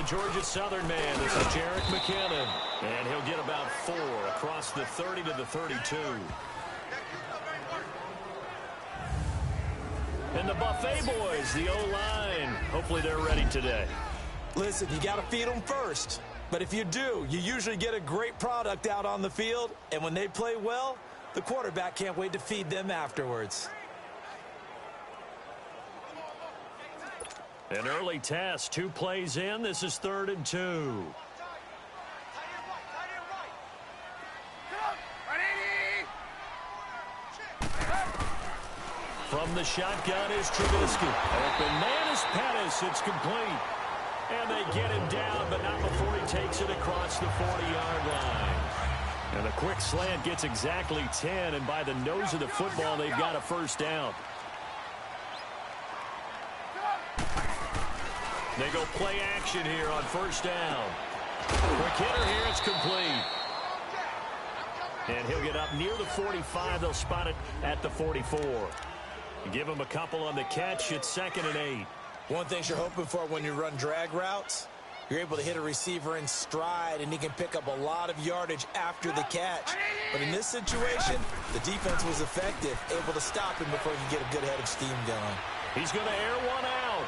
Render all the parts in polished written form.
Georgia Southern man. This is Jarek McKinnon. And he'll get about 4 across the 30 to the 32. And the Buffet boys, the O-line. Hopefully they're ready today. Listen, you got to feed them first. But if you do, you usually get a great product out on the field. And when they play well, the quarterback can't wait to feed them afterwards. An early test, 2 plays in. This is 3rd and 2. From the shotgun is Trubisky. Open man is Pettis. It's complete. And they get him down, but not before he takes it across the 40-yard line. And the quick slant gets exactly 10, and by the nose of the football, they've got a first down. They go play action here on first down. Quick hitter here, it's complete. And he'll get up near the 45. They'll spot it at the 44. Give him a couple on the catch. It's 2nd and 8. One thing you're hoping for when you run drag routes, you're able to hit a receiver in stride, and he can pick up a lot of yardage after the catch. But in this situation, the defense was effective, able to stop him before he could get a good head of steam going. He's going to air one out.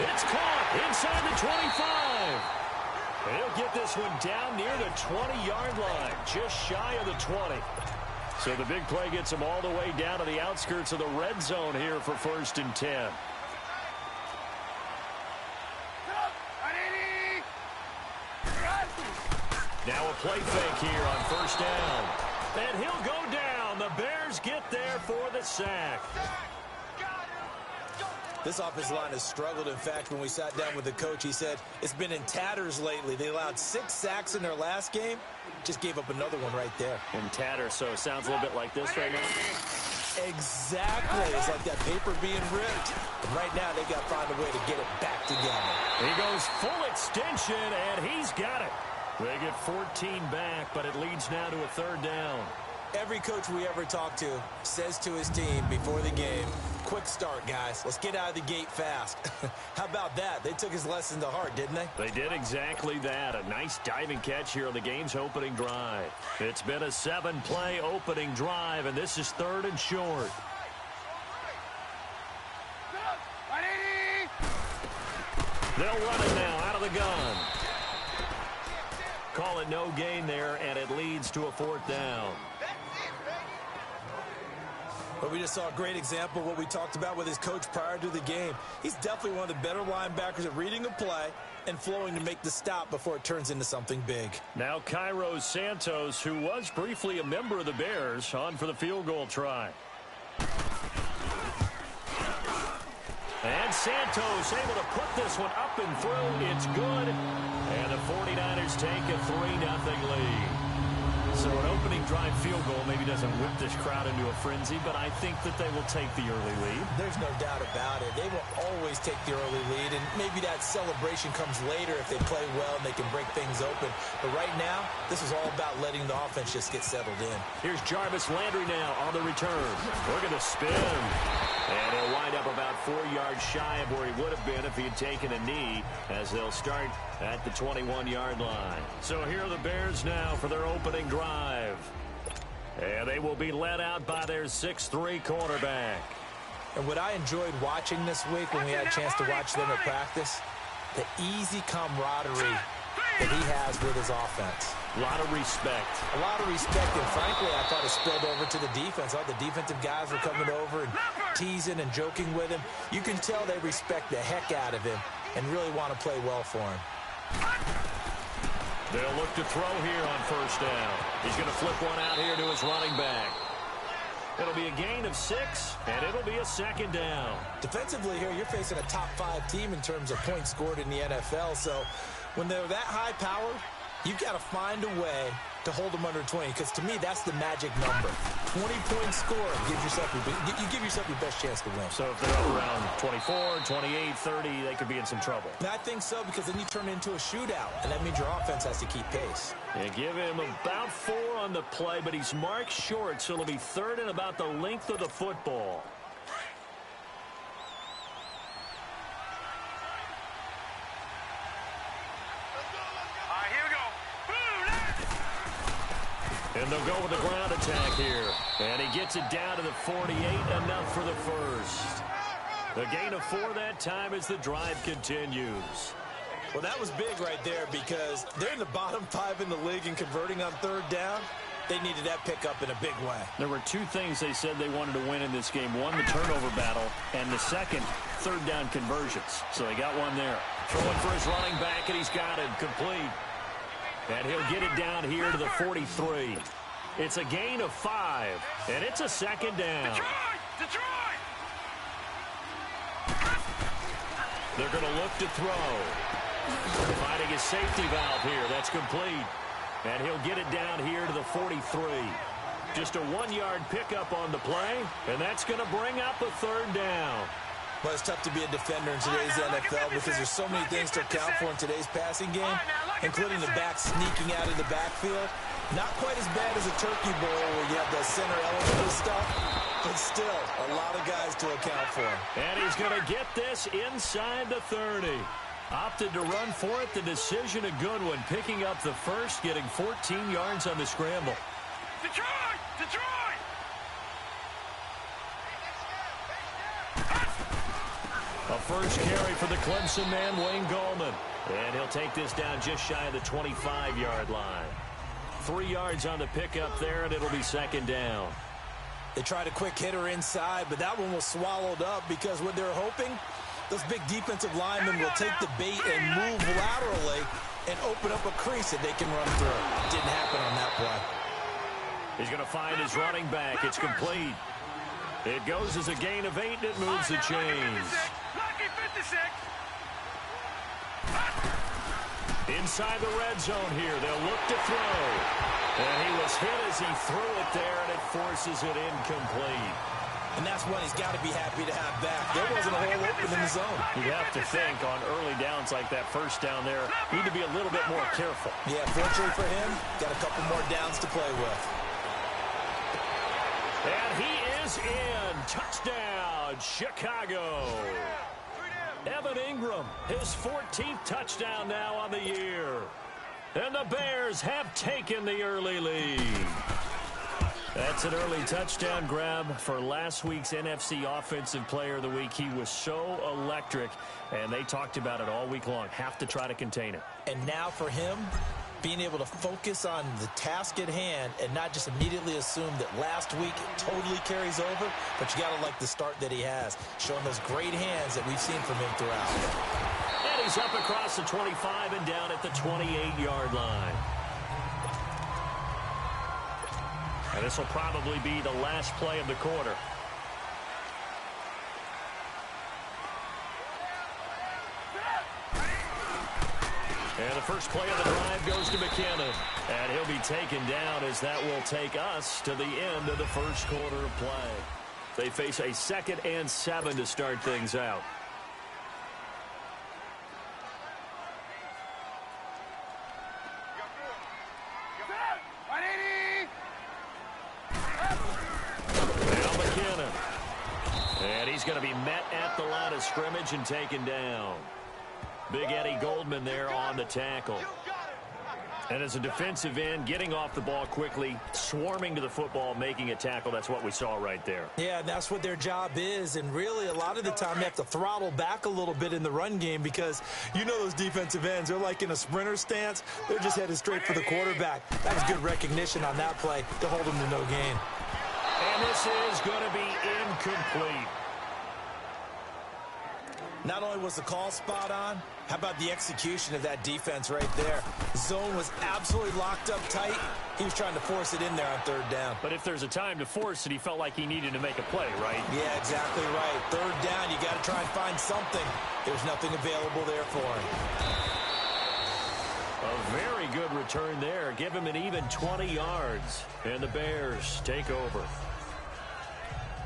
It's caught inside the 25. He'll get this one down near the 20-yard line, just shy of the 20. So the big play gets him all the way down to the outskirts of the red zone here for 1st and 10. Now a play fake here on first down. And he'll go down. The Bears get there for the sack. This offensive line has struggled. In fact, when we sat down with the coach, he said it's been in tatters lately. They allowed 6 sacks in their last game. Just gave up another one right there. In tatters, so it sounds a little bit like this right now. Exactly. It's like that paper being ripped. And right now, they've got to find a way to get it back together. He goes full extension, and he's got it. They get 14 back, but it leads now to a 3rd down. Every coach we ever talk to says to his team before the game, quick start, guys. Let's get out of the gate fast. How about that? They took his lesson to heart, didn't they? They did exactly that. A nice diving catch here on the game's opening drive. It's been a 7-play opening drive, and this is 3rd and short. They'll run it now out of the gun. Call it no gain there, and it leads to a 4th down. But we just saw a great example of what we talked about with his coach prior to the game. He's definitely one of the better linebackers at reading a play and flowing to make the stop before it turns into something big. Now Cairo Santos, who was briefly a member of the Bears, on for the field goal try. And Santos able to put this one up and through. It's good. And the 49ers take a 3-0 lead. So an opening drive field goal maybe doesn't whip this crowd into a frenzy, but I think that they will take the early lead. There's no doubt about it. They will always take the early lead, and maybe that celebration comes later if they play well and they can break things open. But right now, this is all about letting the offense just get settled in. Here's Jarvis Landry now on the return. Look at the spin. And he'll wind up about 4 yards shy of where he would have been if he had taken a knee, as they'll start at the 21-yard line. So here are the Bears now for their opening drive. And they will be led out by their 6'3" quarterback. And what I enjoyed watching this week when we had a chance to watch them at practice, the easy camaraderie that he has with his offense. A lot of respect. A lot of respect, and frankly, I thought it spilled over to the defense. All the defensive guys were coming over and teasing and joking with him. You can tell they respect the heck out of him and really want to play well for him. They'll look to throw here on first down. He's going to flip one out here to his running back. It'll be a gain of 6, and it'll be a 2nd down. Defensively here, you're facing a top-5 team in terms of points scored in the NFL, so when they're that high-powered, you've got to find a way to hold them under 20, because to me, that's the magic number. 20-point score gives yourself you give yourself your best chance to win. So if they're up around 24, 28, 30, they could be in some trouble. And I think so, because then you turn it into a shootout, and that means your offense has to keep pace. They give him about 4 on the play, but he's marked short, so it'll be 3rd and about the length of the football. And they'll go with the ground attack here. And he gets it down to the 48, enough for the first. A gain of 4 that time as the drive continues. Well, that was big right there because they're in the bottom 5 in the league in converting on third down. They needed that pickup in a big way. There were 2 things they said they wanted to win in this game. One, the turnover battle, and the second, third down conversions. So they got one there. Throwing for his running back, and he's got it complete. And he'll get it down here to the 43. It's a gain of 5, and it's a second down. Detroit! They're going to look to throw. Finding his safety valve here. That's complete. And he'll get it down here to the 43. Just a 1-yard pickup on the play, and that's going to bring up a third down. Well, it's tough to be a defender in today's NFL because there's so many things to account for in today's passing game, including the back sneaking out of the backfield. Not quite as bad as a turkey bowl where you have the center element of stuff, but still a lot of guys to account for. And he's going to get this inside the 30. Opted to run for it. The decision a good one. Picking up the first, getting 14 yards on the scramble. Detroit! Detroit! A first carry for the Clemson man, Wayne Gallman. And he'll take this down just shy of the 25-yard line. 3 yards on the pickup there, and it'll be second down. They tried a quick hitter inside, but that one was swallowed up because what they're hoping, those big defensive linemen will take the bait and move laterally and open up a crease that they can run through. Didn't happen on that play. He's going to find his running back. It's complete. It goes as a gain of 8, and it moves the chains. Lucky 56. Inside the red zone here. They'll look to throw. And he was hit as he threw it there, and it forces it incomplete. And that's one he's got to be happy to have back. There wasn't a hole open in the zone. You have to think on early downs like that first down there, need to be a little bit more careful. Yeah, fortunately for him, got a couple more downs to play with. And he is in. Touchdown, Chicago. Evan Ingram, his 14th touchdown now on the year. And the Bears have taken the early lead. That's an early touchdown grab for last week's NFC Offensive Player of the Week. He was so electric, and they talked about it all week long. Have to try to contain it. And now for him, being able to focus on the task at hand and not just immediately assume that last week it totally carries over, but you got to like the start that he has, showing those great hands that we've seen from him throughout. And he's up across the 25 and down at the 28-yard line. And this will probably be the last play of the quarter. And the first play of the drive goes to McKinnon. And he'll be taken down as that will take us to the end of the first quarter of play. They face a 2nd and 7 to start things out. Now McKinnon. And he's going to be met at the line of scrimmage and taken down. Big Eddie Goldman there on the tackle. And as a defensive end, getting off the ball quickly, swarming to the football, making a tackle, that's what we saw right there. Yeah, and that's what their job is. And really, a lot of the time, they have to throttle back a little bit in the run game because you know those defensive ends, they're like in a sprinter stance. They're just headed straight for the quarterback. That was good recognition on that play to hold them to no gain. And this is going to be incomplete. Not only was the call spot on, how about the execution of that defense right there? Zone was absolutely locked up tight. He was trying to force it in there on third down. But if there's a time to force it, he felt like he needed to make a play, right? Yeah, exactly right. Third down, you got to try and find something. There's nothing available there for him. A very good return there. Give him an even 20 yards. And the Bears take over.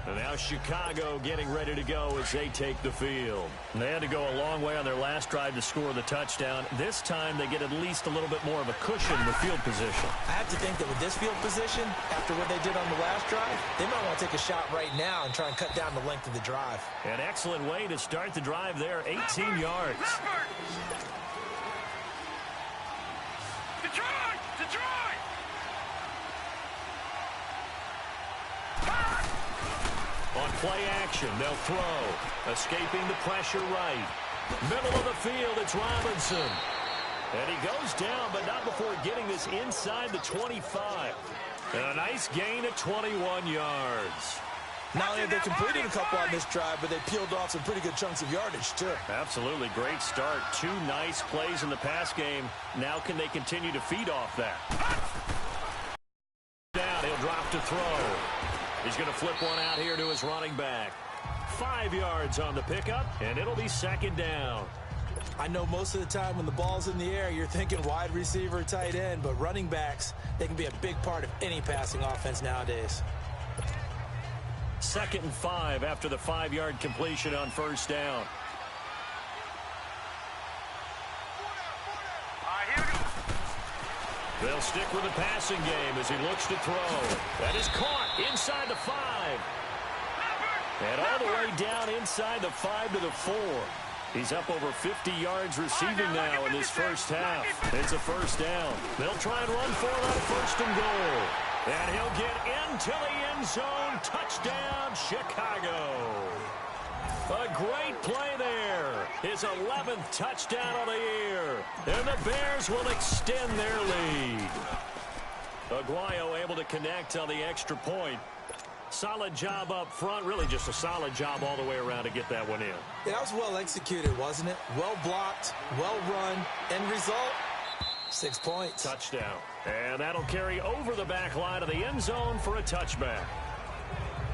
And now Chicago getting ready to go as they take the field. And they had to go a long way on their last drive to score the touchdown. This time they get at least a little bit more of a cushion with field position. I have to think that with this field position, after what they did on the last drive, they might want to take a shot right now and try and cut down the length of the drive. An excellent way to start the drive there, 18 yards. Detroit! Detroit! On play action, they'll throw. Escaping the pressure right. Middle of the field, it's Robinson. And he goes down, but not before getting this inside the 25. And a nice gain at 21 yards. Not only have they completed a couple on this drive, but they peeled off some pretty good chunks of yardage, too. Absolutely. Great start. 2 nice plays in the pass game. Now can they continue to feed off that? Down. He'll drop to throw. He's going to flip one out here to his running back. 5 yards on the pickup, and it'll be second down. I know most of the time when the ball's in the air, you're thinking wide receiver, tight end, but running backs, they can be a big part of any passing offense nowadays. 2nd and 5 after the 5-yard completion on first down. They'll stick with the passing game as he looks to throw. That is caught inside the 5. And all the way down inside the 5 to the 4. He's up over 50 yards receiving now in this first half. It's a first down. They'll try and run for it on 1st and goal. And he'll get into the end zone. Touchdown, Chicago. A great play there. His 11th touchdown of the year. And the Bears will extend their lead. Aguayo able to connect on the extra point. Solid job up front. Really just a solid job all the way around to get that one in. Yeah, that was well executed, wasn't it? Well blocked, well run. End result, 6 points. Touchdown. And that'll carry over the back line of the end zone for a touchback.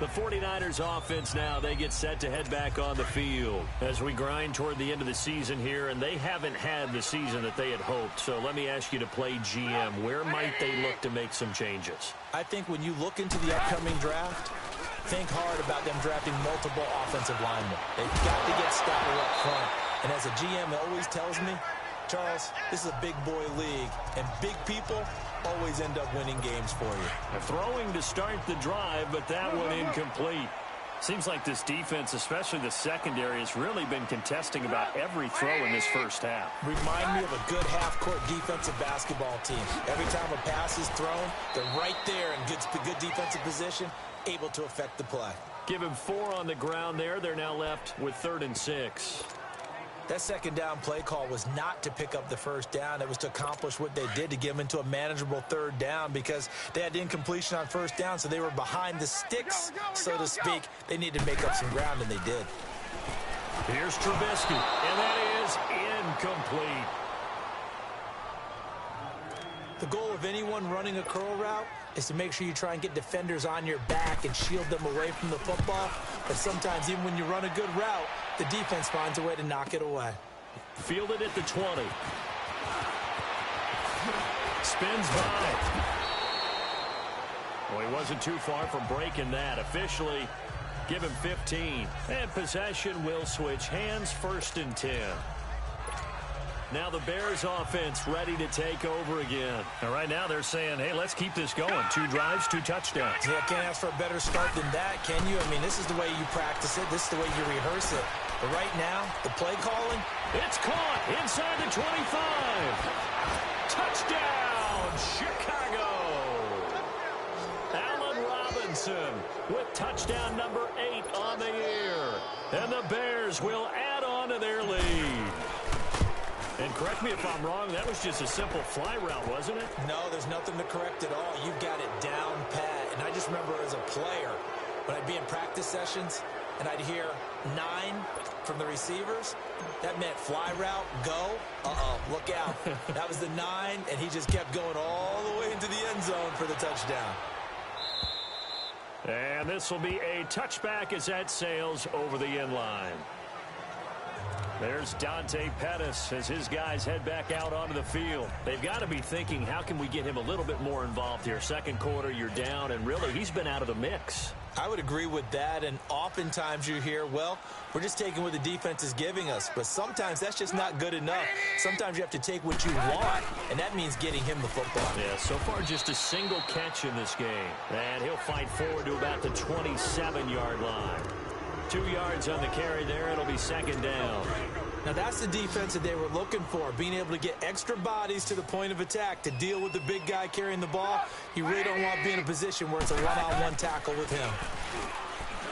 The 49ers offense now, they get set to head back on the field as we grind toward the end of the season here, and they haven't had the season that they had hoped. So let me ask you to play GM. Where might they look to make some changes? I think when you look into the upcoming draft, think hard about them drafting multiple offensive linemen. They've got to get stouter up front. And as a GM always tells me, Charles, this is a big boy league, and big people always end up winning games for you. Throwing to start the drive, but that one incomplete. Seems like this defense, especially the secondary, has really been contesting about every throw in this first half. Remind me of a good half-court defensive basketball team. Every time a pass is thrown, they're right there in good defensive position, able to affect the play. Give him 4 on the ground there. They're now left with 3rd and 6. That second down play call was not to pick up the first down. It was to accomplish what they did, to get them into a manageable 3rd down, because they had incompletion on first down, so they were behind the sticks, so to speak. They needed to make up some ground, and they did. Here's Trubisky, and that is incomplete. The goal of anyone running a curl route is to make sure you try and get defenders on your back and shield them away from the football. But sometimes, even when you run a good route, the defense finds a way to knock it away. Fielded at the 20. Spins by. Well, he wasn't too far from breaking that. Officially, give him 15. And possession will switch hands, 1st and 10. Now the Bears offense ready to take over again. And right now they're saying, hey, let's keep this going. 2 drives, 2 touchdowns. Yeah, can't ask for a better start than that, can you? I mean, this is the way you practice it. This is the way you rehearse it. But right now, the play calling, it's caught inside the 25. Touchdown, Chicago. Allen Robinson with touchdown number 8 on the year. And the Bears will add on to their lead. And correct me if I'm wrong, that was just a simple fly route, wasn't it? No, there's nothing to correct at all. You've got it down pat. And I just remember as a player, when I'd be in practice sessions and I'd hear 9 from the receivers, that meant fly route, go. Uh-oh, look out. That was the 9, and he just kept going all the way into the end zone for the touchdown. And this will be a touchback as that sails over the end line. There's Dante Pettis as his guys head back out onto the field. They've got to be thinking, how can we get him a little bit more involved here? Second quarter, you're down, and really, he's been out of the mix. I would agree with that, and oftentimes you hear, well, we're just taking what the defense is giving us. But sometimes that's just not good enough. Sometimes you have to take what you want, and that means getting him the football. Yeah, so far just a single catch in this game. And he'll fight forward to about the 27-yard line. 2 yards on the carry there. It'll be second down. Now, that's the defense that they were looking for, being able to get extra bodies to the point of attack to deal with the big guy carrying the ball. You really don't want to be in a position where it's a one-on-one tackle with him.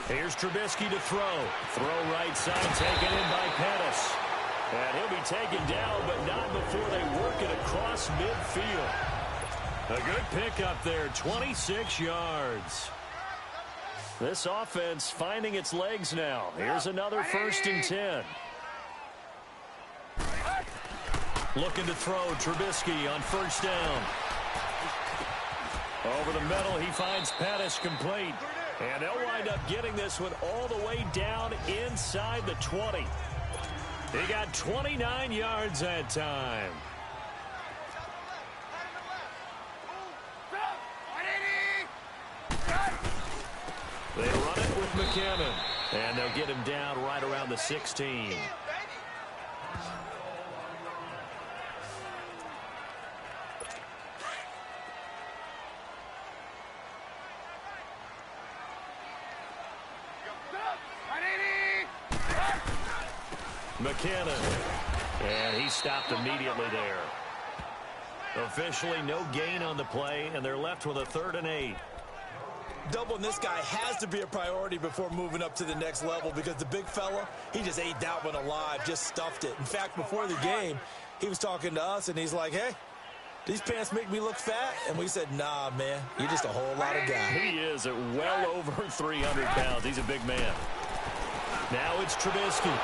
Here's Trubisky to throw. Throw right side, taken in by Pettis. And he'll be taken down, but not before they work it across midfield. A good pickup there, 26 yards. This offense finding its legs now. Here's another 1st and 10. Looking to throw, Trubisky on 1st down. Over the middle, he finds Pettis complete. And they'll wind up getting this one all the way down inside the 20. He got 29 yards that time. They run it with McKinnon. And they'll get him down right around the 16. McKinnon. And he stopped immediately there. Officially no gain on the play, and they're left with a 3rd and 8. Doubling this guy has to be a priority before moving up to the next level because the big fella, he just ate that one alive, just stuffed it. In fact, before the game, he was talking to us, and he's like, hey, these pants make me look fat? And we said, nah, man, you're just a whole lot of guy. He is at well over 300 pounds. He's a big man. Now it's Trubisky.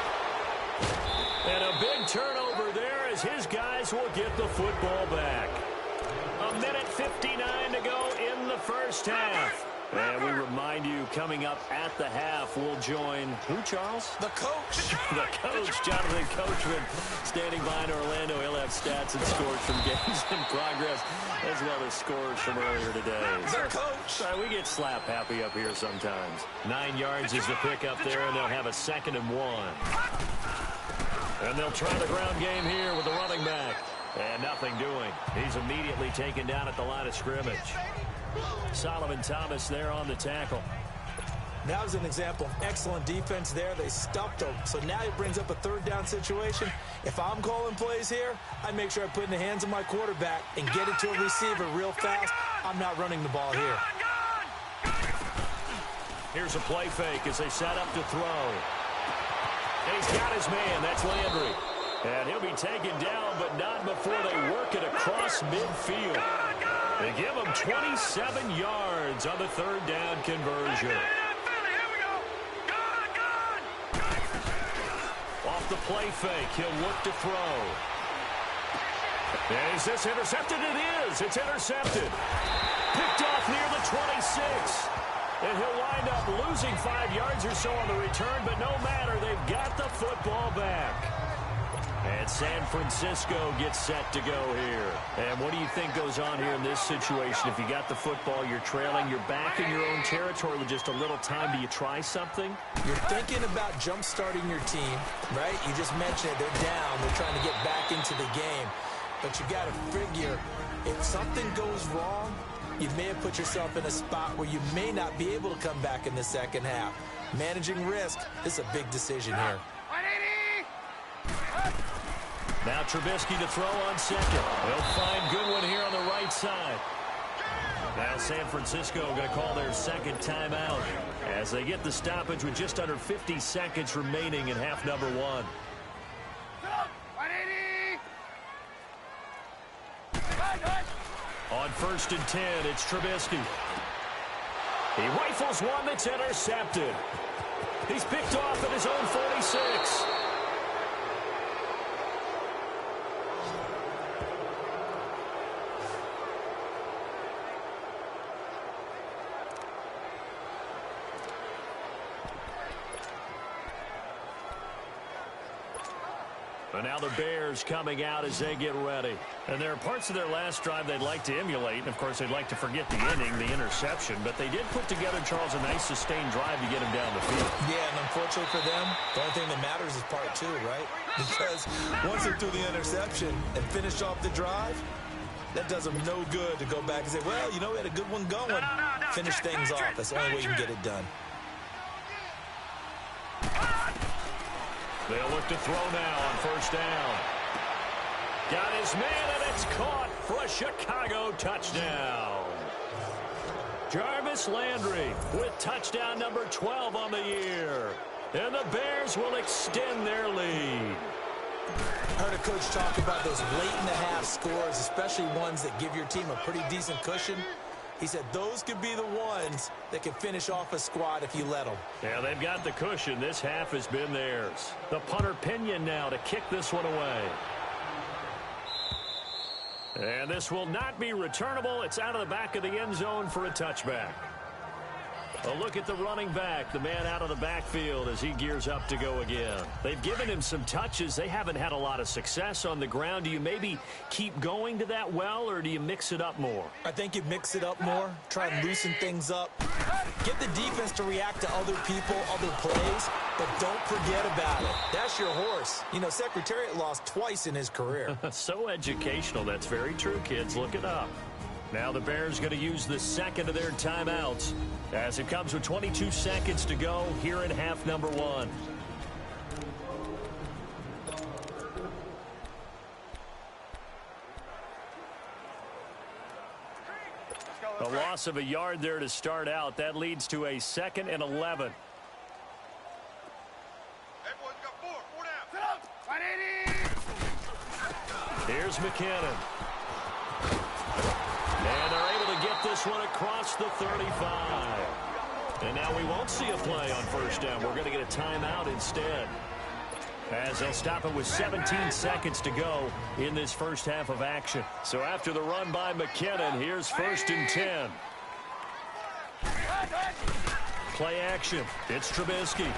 And a big turnover there as his guys will get the football back. 1:59 to go in the 1st half. And we remind you, coming up at the half, we'll join who, Charles? The coach. The coach, Jonathan Coachman, standing by in Orlando. He'll have stats and scores from games in progress, as well as scores from earlier today. The coach. We get slap happy up here sometimes. 9 yards is the pickup there, and they'll have a 2nd and 1. And they'll try the ground game here with the running back. And nothing doing. He's immediately taken down at the line of scrimmage. Solomon Thomas there on the tackle. That was an example of excellent defense there. They stuffed him. So now he brings up a 3rd down situation. If I'm calling plays here, I make sure I put it in the hands of my quarterback and get it to a receiver real fast. I'm not running the ball here. Here's a play fake as they set up to throw. And he's got his man. That's Landry. And he'll be taken down, but not before they work it across midfield. They give him 27 yards on the 3rd down conversion. Off the play fake, he'll look to throw. And is this intercepted? It is. It's intercepted. Picked off near the 26. And he'll wind up losing 5 yards or so on the return, but no matter, they've got the football back. And San Francisco gets set to go here. And what do you think goes on here in this situation? If you got the football, you're trailing, you're back in your own territory with just a little time. Do you try something? You're thinking about jump-starting your team, right? You just mentioned it. They're down. They're trying to get back into the game. But you got to figure, if something goes wrong, you may have put yourself in a spot where you may not be able to come back in the 2nd half. Managing risk, this is a big decision here. Now Trubisky to throw on 2nd. They'll find Goodwin here on the right side. Now San Francisco going to call their 2nd timeout as they get the stoppage with just under 50 seconds remaining in half number 1. On 1st and 10, it's Trubisky. He rifles one that's intercepted. He's picked off at his own 46. And now the Bears coming out as they get ready. And there are parts of their last drive they'd like to emulate. And, of course, they'd like to forget the inning, the interception. But they did put together, Charles, a nice sustained drive to get him down the field. Yeah, and unfortunately for them, the only thing that matters is part 2, right? Because once they threw the interception and finished off the drive, that does them no good to go back and say, well, you know, we had a good one going. Finish things off. That's the only way you can get it done. They'll look to throw now on 1st down. Got his man, and it's caught for a Chicago touchdown. Jarvis Jarvis Landry with touchdown number 12 on the year. And the Bears will extend their lead. I heard a coach talk about those late-in-the-half scores, especially ones that give your team a pretty decent cushion. He said those could be the ones that can finish off a squad if you let them. Yeah, they've got the cushion. This half has been theirs. The punter Pinion now to kick this one away. And this will not be returnable. It's out of the back of the end zone for a touchback. A look at the running back, the man out of the backfield as he gears up to go again. They've given him some touches. They haven't had a lot of success on the ground. Do you maybe keep going to that well, or do you mix it up more? I think you mix it up more, try and loosen things up. Get the defense to react to other people, other plays, but don't forget about it. That's your horse. You know, Secretariat lost twice in his career. So educational. That's very true, kids. Look it up. Now the Bears going to use the second of their timeouts as it comes with 22 seconds to go here in half number one. A loss of a yard there to start out. That leads to a 2nd and 11. Here's McKinnon. And they're able to get this one across the 35. And now we won't see a play on first down. We're going to get a timeout instead, as they'll stop it with 17 seconds to go in this first half of action. So after the run by McKinnon, here's 1st and 10. Play action. It's Trubisky.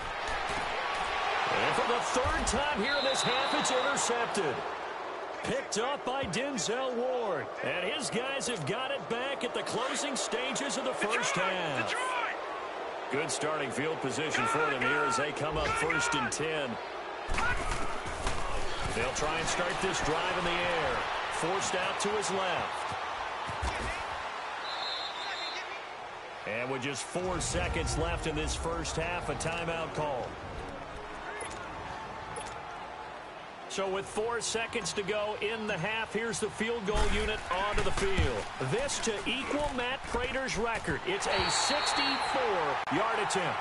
And for the 3rd time here in this half, it's intercepted. Picked up by Denzel Ward. And his guys have got it back at the closing stages of the first half. Good starting field position for them here as they come up 1st and 10. They'll try and start this drive in the air. Forced out to his left. And with just 4 seconds left in this first half, a timeout call. So with 4 seconds to go in the half, here's the field goal unit onto the field. This to equal Matt Prater's record. It's a 64-yard attempt.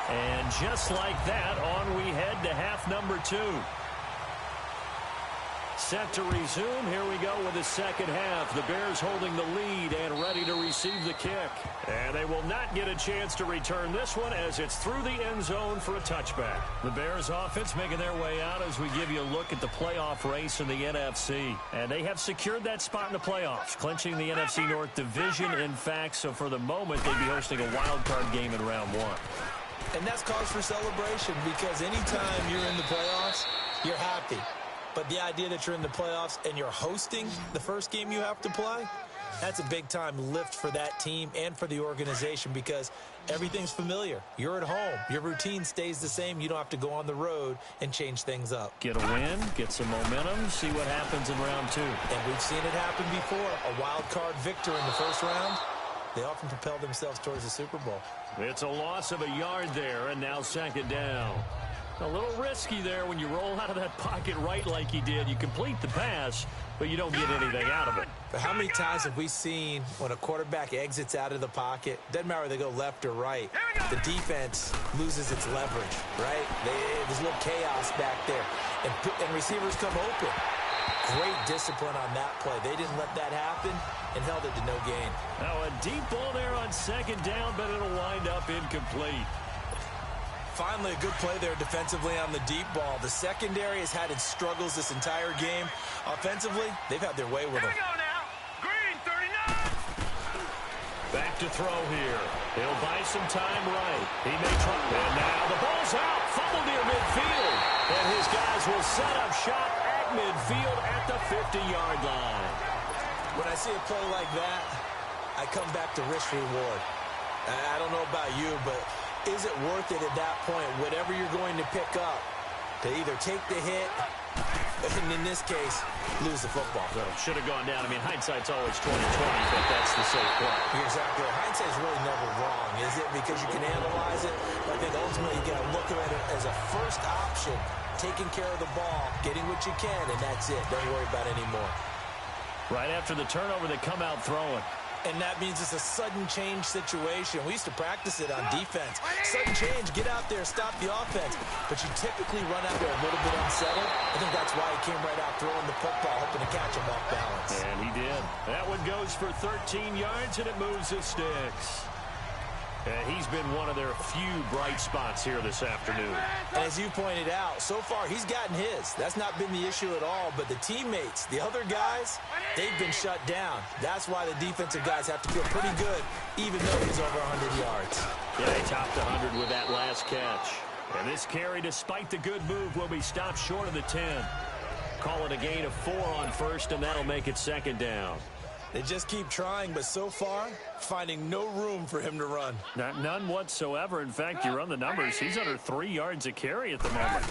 And just like that, on we head to half number 2. Set to resume. Here we go with the second half. The Bears holding the lead and ready to receive the kick. And they will not get a chance to return this one as it's through the end zone for a touchback. The Bears offense making their way out as we give you a look at the playoff race in the NFC. And they have secured that spot in the playoffs, clinching the NFC North division, in fact. So for the moment, they'd be hosting a wild card game in round 1. And that's cause for celebration, because anytime you're in the playoffs, you're happy. But the idea that you're in the playoffs and you're hosting the first game you have to play, that's a big-time lift for that team and for the organization, because everything's familiar. You're at home. Your routine stays the same. You don't have to go on the road and change things up. Get a win, get some momentum, see what happens in round 2. And we've seen it happen before. A wild card victor in the first round, they often propel themselves towards the Super Bowl. It's a loss of a yard there, and now 2nd down. A little risky there when you roll out of that pocket right like he did. You complete the pass, but you don't get anything out of it. But how many times have we seen when a quarterback exits out of the pocket, doesn't matter whether they go left or right, the defense loses its leverage, right? There's a little chaos back there, and receivers come open. Great discipline on that play. They didn't let that happen and held it to no gain. Now a deep ball there on 2nd down, but it'll wind up incomplete. Finally, a good play there defensively on the deep ball. The secondary has had its struggles this entire game. Offensively, they've had their way with it. Here we go now. Green, 39. Back to throw here. He'll buy some time right. He may try. And now the ball's out. Fumble near midfield. And his guys will set up shop at midfield at the 50-yard line. When I see a play like that, I come back to risk reward. I don't know about you, but is it worth it at that point, whatever you're going to pick up, to either take the hit, and in this case, lose the football? So should have gone down. I mean, hindsight's always 20/20, but that's the safe play. You're exactly right. Hindsight's really never wrong, is it? Because you can analyze it, but I think ultimately you got to look at it as a first option, taking care of the ball, getting what you can, and that's it. Don't worry about it anymore. Right after the turnover, they come out throwing. And that means it's a sudden change situation. We used to practice it on defense. Sudden change, get out there, stop the offense. But you typically run out there a little bit unsettled. I think that's why he came right out throwing the football, hoping to catch him off balance. And he did. That one goes for 13 yards, and it moves the sticks. And he's been one of their few bright spots here this afternoon. And as you pointed out, so far he's gotten his. That's not been the issue at all. But the teammates, the other guys, they've been shut down. That's why the defensive guys have to feel pretty good, even though he's over 100 yards. Yeah, he topped 100 with that last catch. And this carry, despite the good move, will be stopped short of the 10. Call it a gain of 4 on first, and that'll make it second down. They just keep trying, but so far, finding no room for him to run. None whatsoever. In fact, you run the numbers. He's under 3 yards a carry at the moment.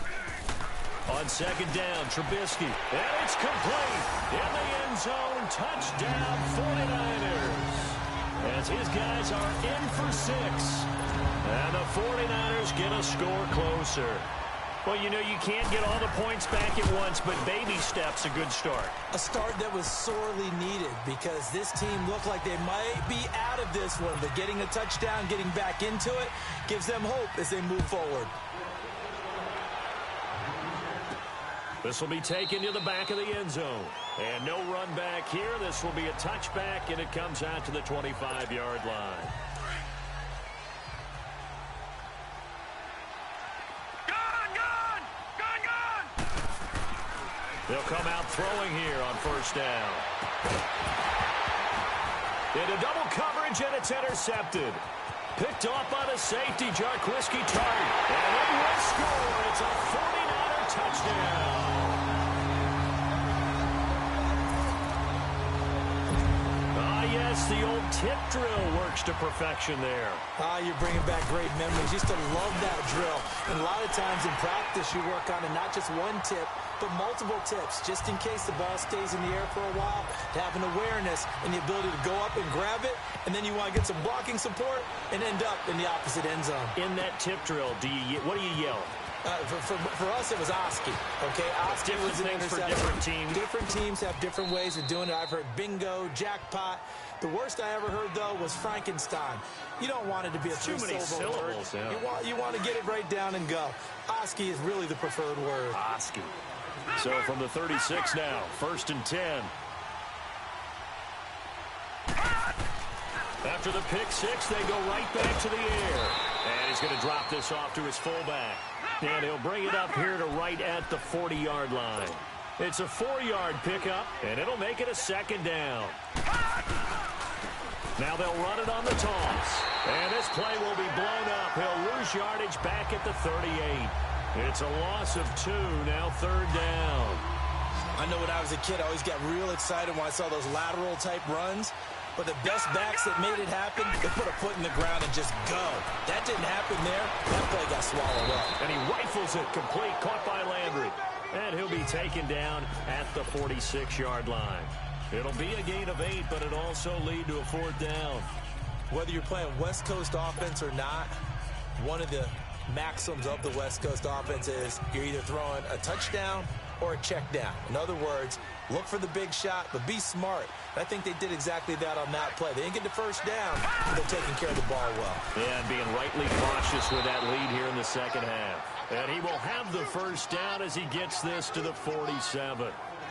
On second down, Trubisky. And it's complete. In the end zone, touchdown, 49ers. As his guys are in for 6. And the 49ers get a score closer. Well, you know, you can't get all the points back at once, but baby steps a good start. A start that was sorely needed because this team looked like they might be out of this one, but getting a touchdown, getting back into it, gives them hope as they move forward. This will be taken to the back of the end zone. And no run back here. This will be a touchback, and it comes out to the 25-yard line. They'll come out throwing here on first down. Into double coverage, and it's intercepted. Picked off by the safety, Jarquiski Tart. And they will score. It's a 49er touchdown. Yes, the old tip drill works to perfection there. You're bringing back great memories. Used to love that drill. And a lot of times in practice, you work on it, not just one tip, but multiple tips, just in case the ball stays in the air for a while, to have an awareness and the ability to go up and grab it, and then you want to get some blocking support and end up in the opposite end zone. In that tip drill, what do you yell? For us, it was Oski. Okay, Oski was an interception. For different teams. Different teams have different ways of doing it. I've heard bingo, jackpot. The worst I ever heard, though, was Frankenstein. You don't want it to be a three-syllable word. Yeah. You want to get it right down and go. Oski is really the preferred word. Oski. So from the 36 now, 1st and 10. After the pick six, they go right back to the air. And he's going to drop this off to his fullback. And he'll bring it up here to right at the 40-yard line. It's a 4-yard pickup, and it'll make it a second down. Now they'll run it on the toss. And this play will be blown up. He'll lose yardage back at the 38. It's a loss of 2, now 3rd down. I know when I was a kid, I always got real excited when I saw those lateral-type runs. But the best backs that made it happen, they put a foot in the ground and just go. That didn't happen there. That play got swallowed up. And he rifles it complete, caught by Landry. And he'll be taken down at the 46-yard line. It'll be a gain of 8, but it'll also lead to a 4th down. Whether you're playing West Coast offense or not, one of the maxims of the West Coast offense is you're either throwing a touchdown or a check down. In other words, look for the big shot, but be smart. I think they did exactly that on that play. They didn't get the first down, but they're taking care of the ball well. Yeah, and being rightly cautious with that lead here in the second half. And he will have the first down as he gets this to the 47.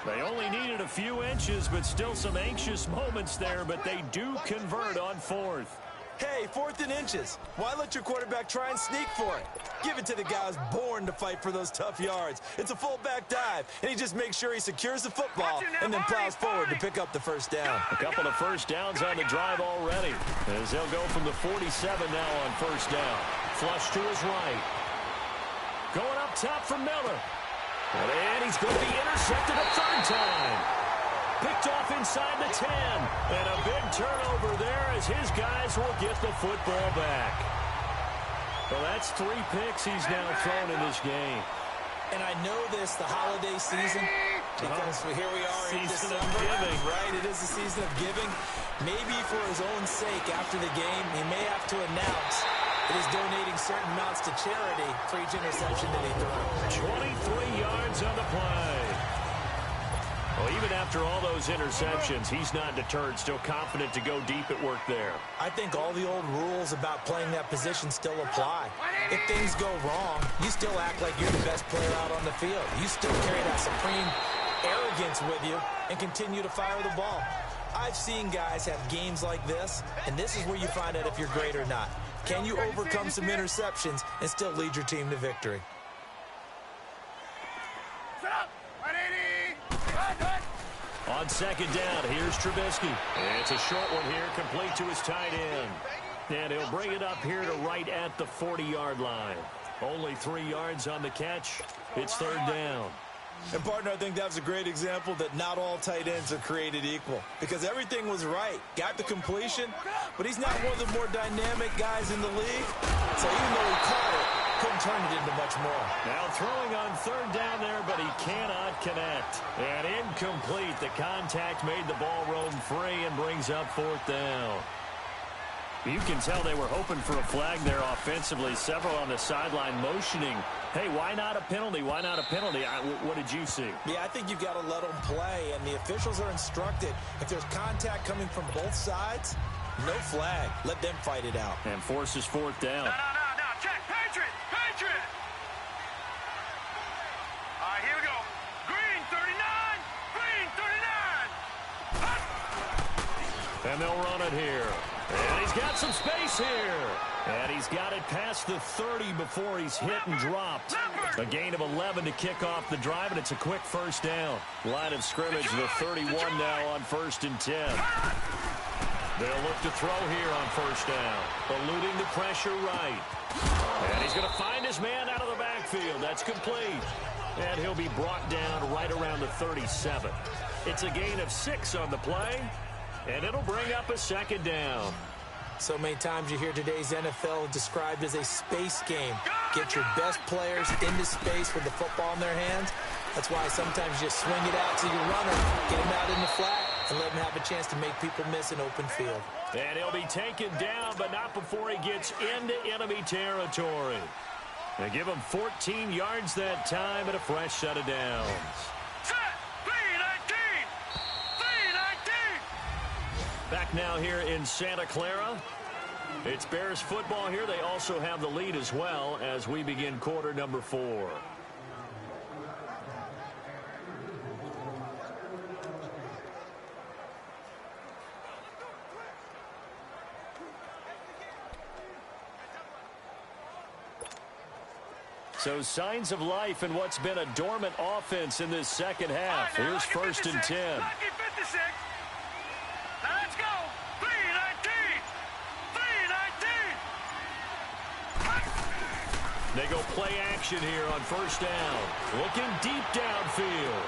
They only needed a few inches, but still some anxious moments there, but they do convert on 4th. Hey, 4th and inches. Why let your quarterback try and sneak for it? Give it to the guy who's born to fight for those tough yards. It's a fullback dive, and he just makes sure he secures the football and then plows forward to pick up the first down. A couple of first downs on the drive already, as they'll go from the 47 now on first down. Flush to his right. Going up top for Miller. And he's going to be intercepted a 3rd time. Picked off inside the 10. And a big turnover there as his guys will get the football back. Well, that's 3 picks he's now thrown in this game. And I know this, the holiday season, because here we are in December. Giving. Right, it is the season of giving. Maybe for his own sake after the game, he may have to announce that he's donating certain amounts to charity for each interception that he threw. 23 yards on the play. Well, even after all those interceptions, he's not deterred, still confident to go deep at work there. I think all the old rules about playing that position still apply. If things go wrong, you still act like you're the best player out on the field. You still carry that supreme arrogance with you and continue to fire the ball. I've seen guys have games like this, and this is where you find out if you're great or not. Can you overcome some interceptions and still lead your team to victory? On second down, here's Trubisky. It's a short one here, complete to his tight end. And he'll bring it up here to right at the 40-yard line. Only 3 yards on the catch. It's third down. And, partner, I think that was a great example that not all tight ends are created equal, because everything was right. Got the completion, but he's not one of the more dynamic guys in the league. So even though he caught it, couldn't turn it into much more. Now throwing on third down there, but he cannot connect. And incomplete. The contact made the ball roam free and brings up fourth down. You can tell they were hoping for a flag there offensively. Several on the sideline motioning. Hey, why not a penalty? Why not a penalty? What did you see? Yeah, I think you've got to let them play, and the officials are instructed. If there's contact coming from both sides, no flag. Let them fight it out. And forces fourth down. No. Check. Patriot. All right, here we go. Green 39. Green 39. And they'll run it here. And he's got some space here. And he's got it past the 30 before he's hit and dropped. A gain of 11 to kick off the drive, and it's a quick first down. Line of scrimmage, the 31 now on 1st and 10. They'll look to throw here on first down. Eluding the pressure right. And he's going to find his man out of the backfield. That's complete. And he'll be brought down right around the 37. It's a gain of 6 on the play. And it'll bring up a second down. So many times you hear today's NFL described as a space game. Get your best players into space with the football in their hands. That's why sometimes you just swing it out to your runner, get him out in the flat, and let him have a chance to make people miss an open field. And he'll be taken down, but not before he gets into enemy territory. They give him 14 yards that time and a fresh set of downs. Back now here in Santa Clara. It's Bears football here. They also have the lead as well as we begin quarter number 4. So signs of life in what's been a dormant offense in this second half. Here's 1st and 10. Let's go! 3-19! They go play action here on first down. Looking deep downfield.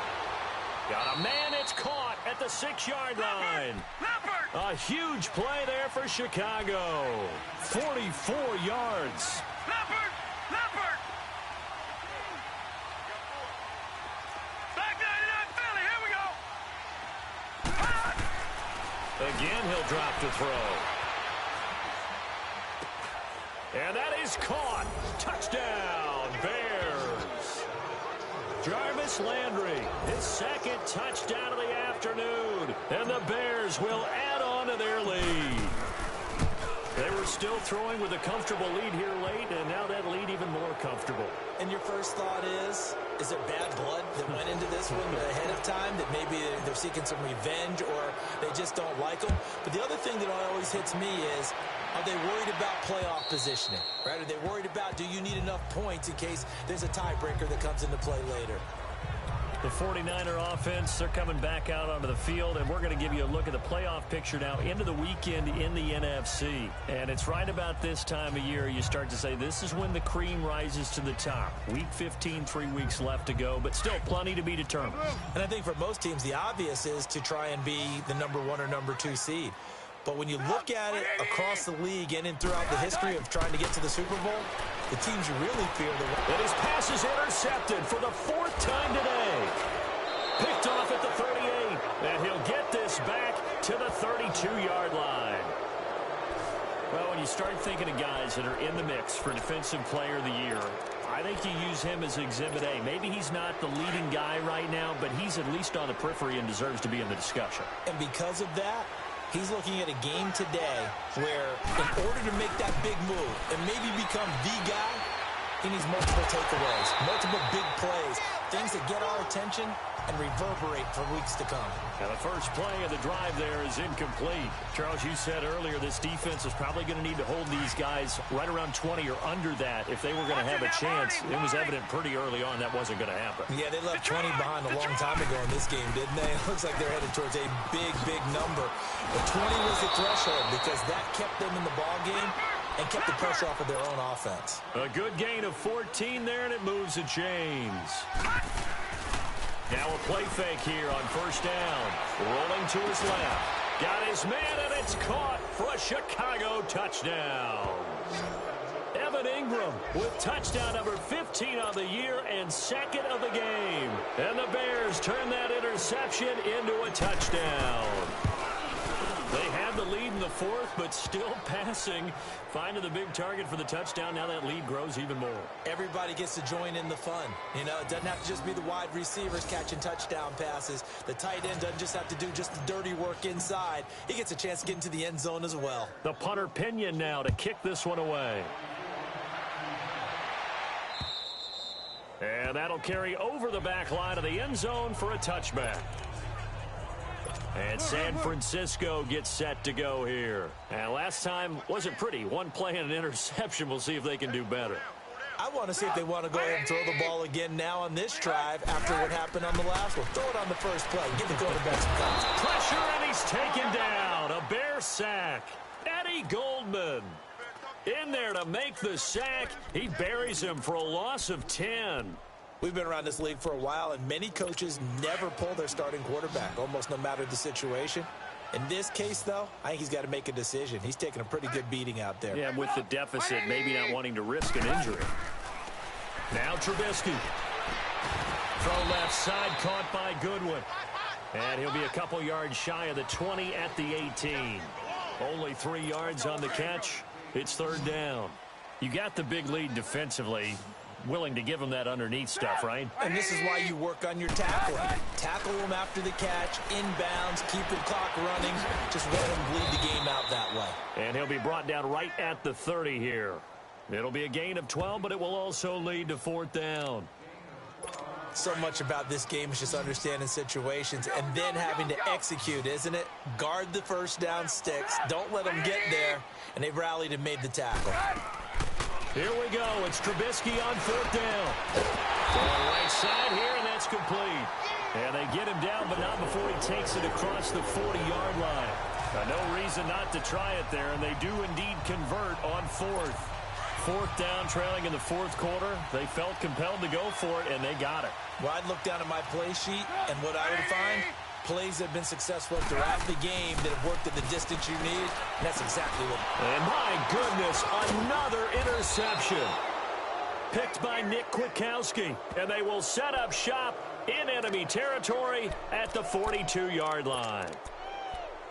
Got a man, it's caught at the 6-yard line. A huge play there for Chicago. 44 yards. Leopard! Back 99 Philly, here we go! Again, he'll drop to throw. And that is caught. Touchdown, Bears. Jarvis Landry, his second touchdown of the afternoon. And the Bears will add on to their lead. They were still throwing with a comfortable lead here late, and now that lead even more comfortable. And your first thought is it bad blood that went into this one ahead of time, that maybe they're seeking some revenge or they just don't like them? But the other thing that always hits me is, are they worried about playoff positioning? Right? Are they worried about, do you need enough points in case there's a tiebreaker that comes into play later? The 49er offense, they're coming back out onto the field, and we're going to give you a look at the playoff picture now into the weekend in the NFC. And it's right about this time of year you start to say this is when the cream rises to the top. Week 15, 3 weeks left to go, but still plenty to be determined. And I think for most teams, the obvious is to try and be the number 1 or number 2 seed. But when you look at it across the league and throughout the history of trying to get to the Super Bowl, the teams you really fear And his pass is intercepted for the 4th time today. Picked off at the 38, and he'll get this back to the 32-yard line. Well, when you start thinking of guys that are in the mix for Defensive Player of the Year, I think you use him as Exhibit A. Maybe he's not the leading guy right now, but he's at least on the periphery and deserves to be in the discussion. And because of that, he's looking at a game today where in order to make that big move and maybe become the guy, he needs multiple takeaways, multiple big plays, things that get our attention and reverberate for weeks to come. Now the first play of the drive there is incomplete. Charles, you said earlier this defense is probably going to need to hold these guys right around 20 or under that if they were going to have a chance. It was evident pretty early on that wasn't going to happen. Yeah, they left 20 behind a long time ago in this game, didn't they? It looks like they're headed towards a big, big number. But 20 was the threshold because that kept them in the ball game and kept the pressure off of their own offense. A good gain of 14 there, and it moves the chains. Now a play fake here on first down. Rolling to his left. Got his man, and it's caught for a Chicago touchdown. Evan Ingram with touchdown number 15 of the year and second of the game. And the Bears turn that interception into a touchdown. They had the lead in the fourth, but still passing. Finding the big target for the touchdown. Now that lead grows even more. Everybody gets to join in the fun. You know, it doesn't have to just be the wide receivers catching touchdown passes. The tight end doesn't just have to do just the dirty work inside. He gets a chance to get into the end zone as well. The punter Pinion now to kick this one away. And that'll carry over the back line of the end zone for a touchback. And San Francisco gets set to go here. And last time wasn't pretty. One play and an interception. We'll see if they can do better. I want to see if they want to go ahead and throw the ball again now on this drive after what happened on the last one. Throw it on the first play. Give the quarterback some confidence. Pressure, and he's taken down. A Bear sack. Eddie Goldman in there to make the sack. He buries him for a loss of 10. We've been around this league for a while, and many coaches never pull their starting quarterback, almost no matter the situation. In this case, though, I think he's got to make a decision. He's taking a pretty good beating out there. Yeah, with the deficit, maybe not wanting to risk an injury. Now Trubisky. Throw left side, caught by Goodwin. And he'll be a couple yards shy of the 20 at the 18. Only 3 yards on the catch. It's third down. You got the big lead defensively. Willing to give him that underneath stuff, right? And this is why you work on your tackling. Tackle him after the catch, inbounds, keep the clock running. Just let him bleed the game out that way. And he'll be brought down right at the 30 here. It'll be a gain of 12, but it will also lead to fourth down. So much about this game is just understanding situations and then having to execute, isn't it? Guard the first down sticks. Don't let them get there. And they've rallied and made the tackle. Here we go. It's Trubisky on fourth down. On the right side here, and that's complete. And they get him down, but not before he takes it across the 40-yard line. No reason not to try it there, and they do indeed convert on fourth. Fourth down, trailing in the fourth quarter. They felt compelled to go for it, and they got it. Well, I'd look down at my play sheet, and what I would find, plays that have been successful throughout the game that have worked at the distance you need, and that's exactly what. And my goodness, another interception. Picked by Nick Kwiatkowski, and they will set up shop in enemy territory at the 42-yard line.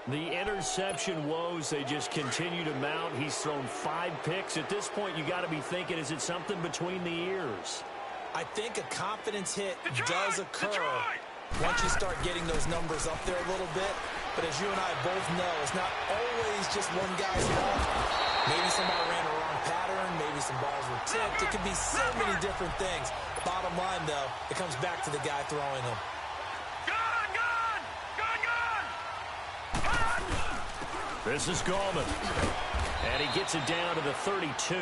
The interception woes, they just continue to mount. He's thrown 5 picks. At this point, you got to be thinking, is it something between the ears? I think a confidence hit does occur once you start getting those numbers up there a little bit. But as you and I both know, it's not always just one guy's fault. Maybe somebody ran a wrong pattern. Maybe some balls were tipped. It could be so many different things. Bottom line, though, it comes back to the guy throwing them. This is Gallman. And he gets it down to the 32.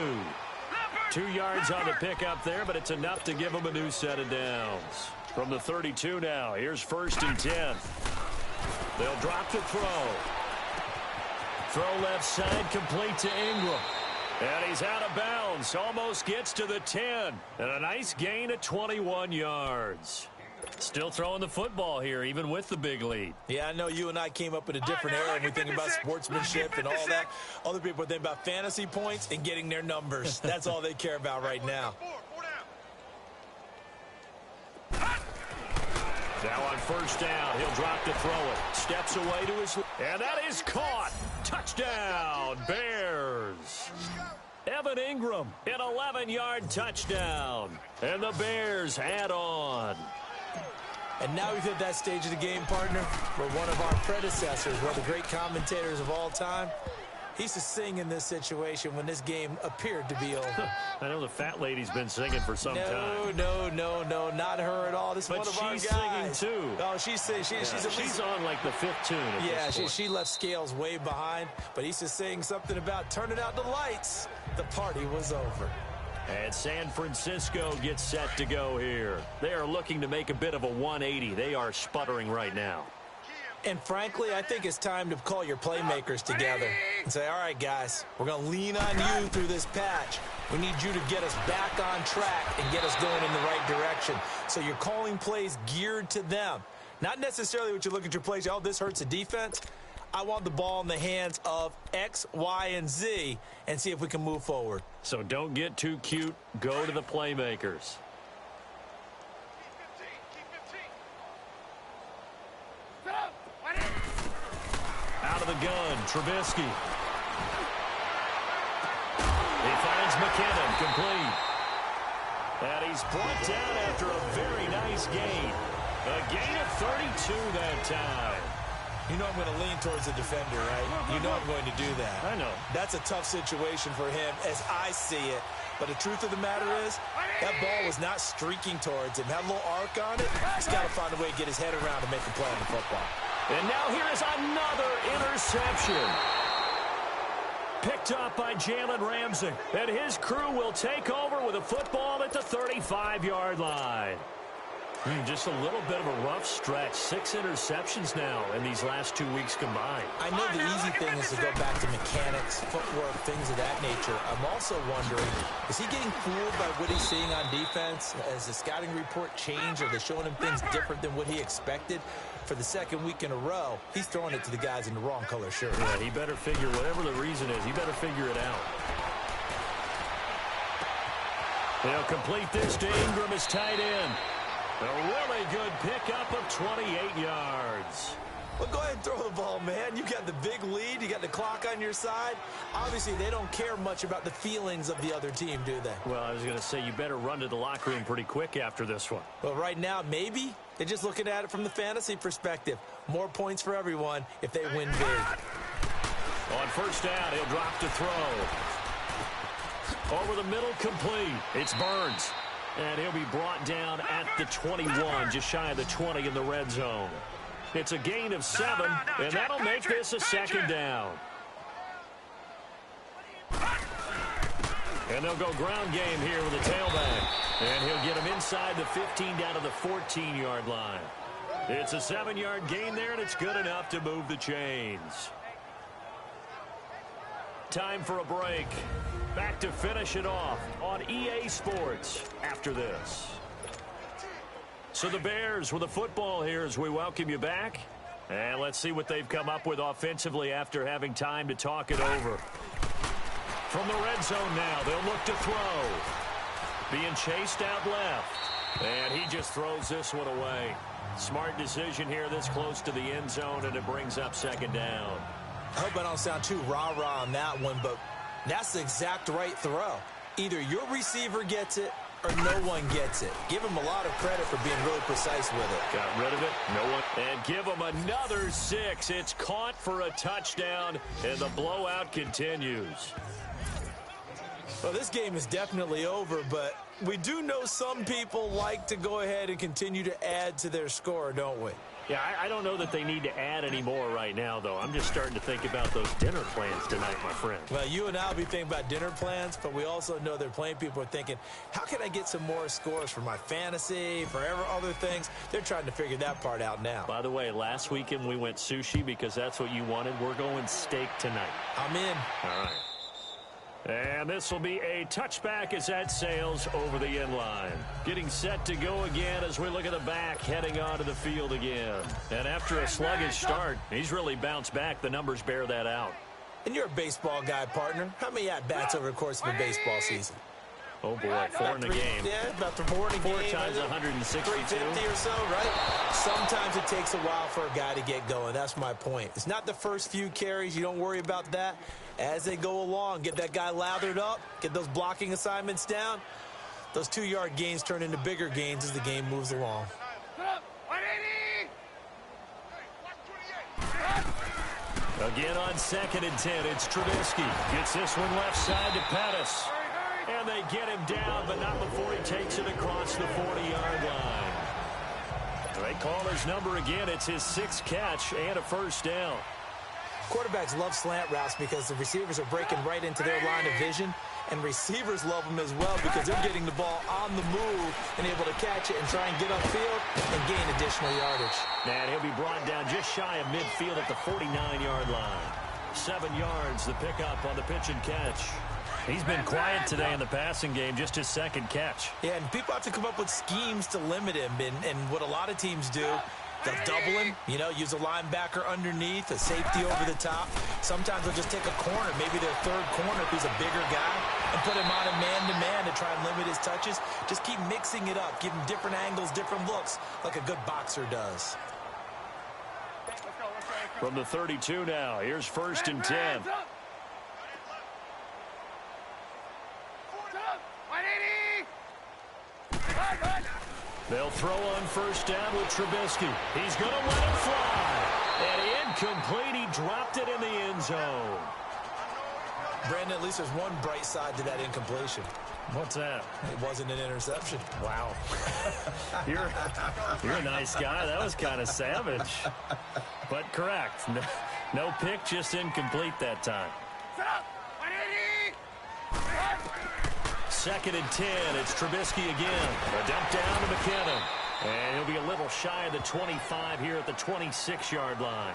2 yards on the pickup there, but it's enough to give him a new set of downs. From the 32 now, here's 1st and 10. They'll drop the throw. Throw left side, complete to Ingram. And he's out of bounds, almost gets to the 10. And a nice gain of 21 yards. Still throwing the football here, even with the big lead. Yeah, I know you and I came up in a different era and we think about sportsmanship and all that. Other people think about fantasy points and getting their numbers. That's all they care about right now. Now on 1st down, he'll drop to throw it. Steps away to his... And that is caught. Touchdown, Bears. Evan Ingram, an 11-yard touchdown. And the Bears add on. And now we've hit that stage of the game, partner, where one of our predecessors, one of the great commentators of all time, he used to sing in this situation when this game appeared to be over. I know the fat lady's been singing for some time. No, not her at all. This is one of our guys. But she's singing, too. Oh, she's on, like, the fifth tune at this point. She left Scales way behind, but he used to sing something about turning out the lights. The party was over. And San Francisco gets set to go here. They are looking to make a bit of a 180. They are sputtering right now. And frankly, I think it's time to call your playmakers together and say, all right, guys, we're going to lean on you through this patch. We need you to get us back on track and get us going in the right direction. So you're calling plays geared to them. Not necessarily what you look at your plays, oh, this hurts the defense. I want the ball in the hands of X, Y, and Z and see if we can move forward. So don't get too cute. Go to the playmakers. Out of the gun, Trubisky. He finds McKinnon, complete. And he's brought down after a very nice gain. A gain of 32 that time. You know I'm going to lean towards the defender, right? You know I'm going to do that. I know. That's a tough situation for him as I see it. But the truth of the matter is, that ball was not streaking towards him. Had a little arc on it. He's got to find a way to get his head around and make a play on the football. And now here is another interception. Picked up by Jalen Ramsey. And his crew will take over with a football at the 35-yard line. Just a little bit of a rough stretch. 6 interceptions now in these last 2 weeks combined. I know the easy thing is to go back to mechanics, footwork, things of that nature. I'm also wondering, is he getting fooled by what he's seeing on defense? Has the scouting report changed? Are they showing him things different than what he expected? For the second week in a row, he's throwing it to the guys in the wrong color shirt. Yeah, he better figure, whatever the reason is, he better figure it out. They'll complete this to Ingram as tight end. A really good pickup of 28 yards. Well, go ahead and throw the ball, man. You got the big lead. You got the clock on your side. Obviously, they don't care much about the feelings of the other team, do they? Well, I was going to say, you better run to the locker room pretty quick after this one. Well, right now, maybe. They're just looking at it from the fantasy perspective. More points for everyone if they win big. On first down, he'll drop to throw. Over the middle, complete. It's Burns. And he'll be brought down at the 21, just shy of the 20 in the red zone. It's a gain of 7, and that'll make this a second down. And they'll go ground game here with a tailback. And he'll get him inside the 15 down to the 14-yard line. It's a 7-yard gain there, and it's good enough to move the chains. Time for a break. Back to finish it off on EA Sports after this. So the Bears with the football here as we welcome you back. And let's see what they've come up with offensively after having time to talk it over. From the red zone now, they'll look to throw. Being chased out left. And he just throws this one away. Smart decision here this close to the end zone, and it brings up second down. I hope I don't sound too rah-rah on that one, but that's the exact right throw. Either your receiver gets it or no one gets it. Give him a lot of credit for being really precise with it. Got rid of it. No one. And give him another 6. It's caught for a touchdown, and the blowout continues. Well, this game is definitely over, but we do know some people like to go ahead and continue to add to their score, don't we? Yeah, I don't know that they need to add any more right now, though. I'm just starting to think about those dinner plans tonight, my friend. Well, you and I will be thinking about dinner plans, but we also know they're playing people are thinking, how can I get some more scores for my fantasy, for other things? They're trying to figure that part out now. By the way, last weekend we went sushi because that's what you wanted. We're going steak tonight. I'm in. All right. And this will be a touchback as that sails over the end line. Getting set to go again as we look at the back, heading onto the field again. And after a sluggish start, he's really bounced back. The numbers bear that out. And you're a baseball guy, partner. How many at-bats over the course of a baseball season? Oh, boy, 4 in a game. Yeah, about 4 in a game. 4 times 162. 350 or so, right? Sometimes it takes a while for a guy to get going. That's my point. It's not the first few carries. You don't worry about that. As they go along, get that guy lathered up, get those blocking assignments down. Those 2-yard gains turn into bigger gains as the game moves along. Again on 2nd and 10, it's Trubisky. Gets this one left side to Pettis. And they get him down, but not before he takes it across the 40-yard line. They call his number again. It's his 6th catch and a first down. Quarterbacks love slant routes because the receivers are breaking right into their line of vision, and receivers love them as well because they're getting the ball on the move and able to catch it and try and get upfield and gain additional yardage. And he'll be brought down just shy of midfield at the 49-yard line. 7 yards, the pickup on the pitch and catch. He's been quiet today in the passing game, just his 2nd catch. Yeah, and people have to come up with schemes to limit him, and what a lot of teams do, they'll double him, use a linebacker underneath, a safety over the top. Sometimes they'll just take a corner, maybe their 3rd corner if he's a bigger guy, and put him on a man-to-man to try and limit his touches. Just keep mixing it up, give him different angles, different looks, like a good boxer does. From the 32 now, here's 1st and 10. They'll throw on 1st down with Trubisky. He's going to let it fly. And incomplete. He dropped it in the end zone. Brandon, at least there's one bright side to that incompletion. What's that? It wasn't an interception. Wow. You're a nice guy. That was kind of savage. But correct. No pick, just incomplete that time. 2nd and 10. It's Trubisky again. A dump down to McKinnon. And he'll be a little shy of the 25 here at the 26-yard line.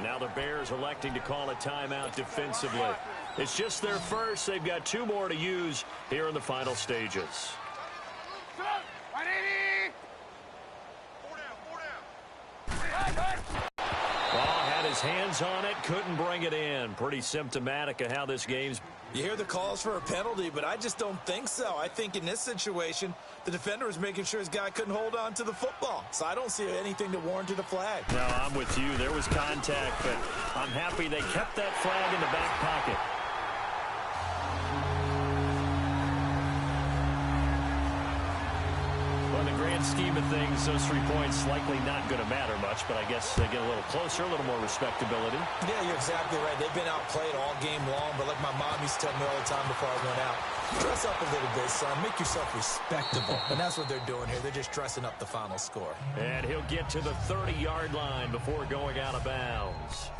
Now the Bears electing to call a timeout defensively. It's just their first. They've got 2 more to use here in the final stages. Had his hands on it, couldn't bring it in. Pretty symptomatic of how this game's. You hear the calls for a penalty, but I just don't think so. I think in this situation, the defender was making sure his guy couldn't hold on to the football. So I don't see anything to warrant a flag. No, I'm with you. There was contact, but I'm happy they kept that flag in the back pocket. In the grand scheme of things, those 3 points likely not going to matter much, but I guess they get a little closer, a little more respectability. Yeah, you're exactly right. They've been outplayed all game long, but like my mom used to tell me all the time before I went out, dress up a little bit, son. Make yourself respectable. And that's what they're doing here. They're just dressing up the final score. And he'll get to the 30-yard line before going out of bounds.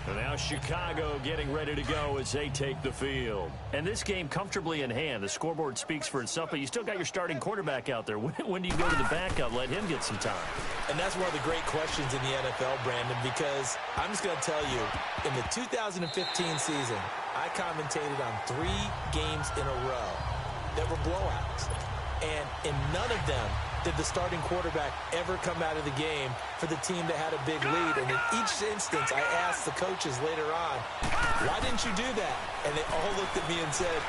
And now Chicago getting ready to go as they take the field. And this game comfortably in hand. The scoreboard speaks for itself, but you still got your starting quarterback out there. When do you go to the backup? Let him get some time. And that's one of the great questions in the NFL, Brandon, because I'm just going to tell you, in the 2015 season, I commentated on 3 games in a row that were blowouts. And in none of them did the starting quarterback ever come out of the game for the team that had a big lead. And in each instance, I asked the coaches later on, why didn't you do that? And they all looked at me and said,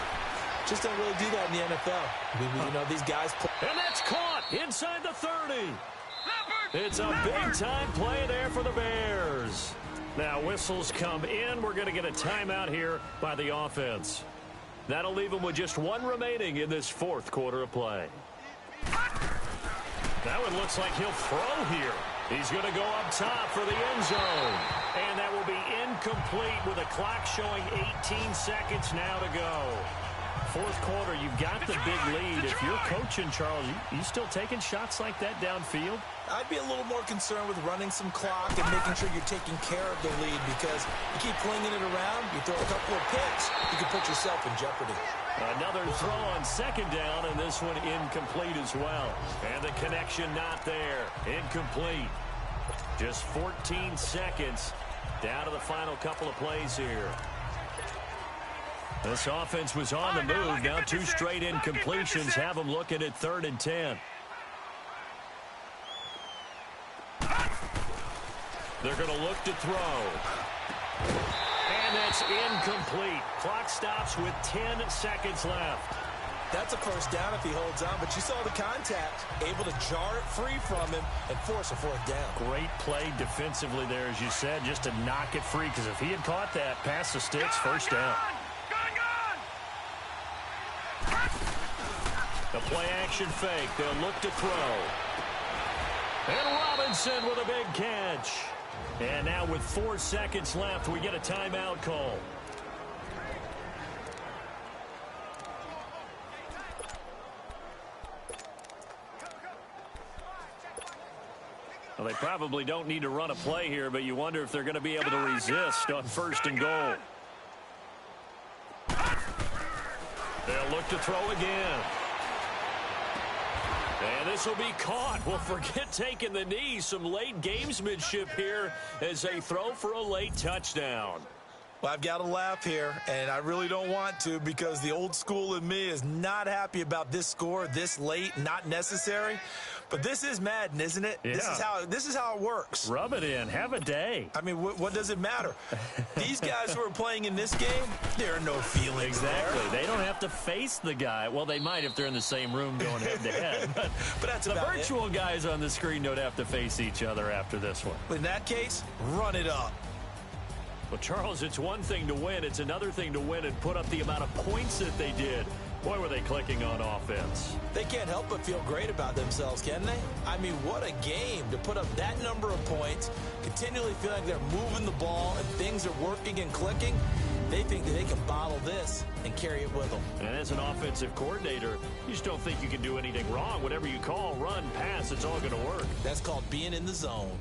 just don't really do that in the NFL. These guys. And that's caught inside the 30. It's a big-time play there for the Bears. Now whistles come in. We're going to get a timeout here by the offense. That'll leave them with just 1 remaining in this 4th quarter of play. That one looks like he'll throw here. He's going to go up top for the end zone. And that will be incomplete with a clock showing 18 seconds now to go. 4th quarter, you've got the big lead. If you're coaching, Charles, you still taking shots like that downfield? I'd be a little more concerned with running some clock and making sure you're taking care of the lead, because you keep flinging it around, you throw a couple of picks, you can put yourself in jeopardy. Another throw on 2nd down, and this one incomplete as well. And the connection not there. Incomplete. Just 14 seconds down to the final couple of plays here. This offense was on the move. Now 2 straight incompletions have them looking at 3rd and 10. They're going to look to throw. And And that's incomplete. Clock stops with 10 seconds left. That's a first down if he holds on, but you saw the contact, able to jar it free from him and force a fourth down. Great play defensively there, as you said, just to knock it free, because if he had caught that, past the sticks, first down. The play-action fake. They'll look to throw. And Robinson with a big catch. And now with 4 seconds left, we get a timeout call. Well, they probably don't need to run a play here, but you wonder if they're going to be able to resist on 1st and goal. They'll look to throw again. And this will be caught. Well, forget taking the knee. Some late gamesmanship here as they throw for a late touchdown. Well, I've got to laugh here, and I really don't want to because the old school in me is not happy about this score this late, not necessary. But this is Madden, isn't it? Yeah. This is how it works. Rub it in. Have a day. I mean, what does it matter? These guys who are playing in this game, there are no feelings Exactly. there. They don't have to face the guy. Well, they might if they're in the same room going head-to-head. But that's the about virtual guys on the screen don't have to face each other after this one. In that case, run it up. Well, Charles, it's one thing to win. It's another thing to win and put up the amount of points that they did. Boy, were they clicking on offense. They can't help but feel great about themselves, can they? I mean, what a game to put up that number of points, continually feel like they're moving the ball and things are working and clicking. They think that they can bottle this and carry it with them. And as an offensive coordinator, you just don't think you can do anything wrong. Whatever you call, run, pass, it's all going to work. That's called being in the zone.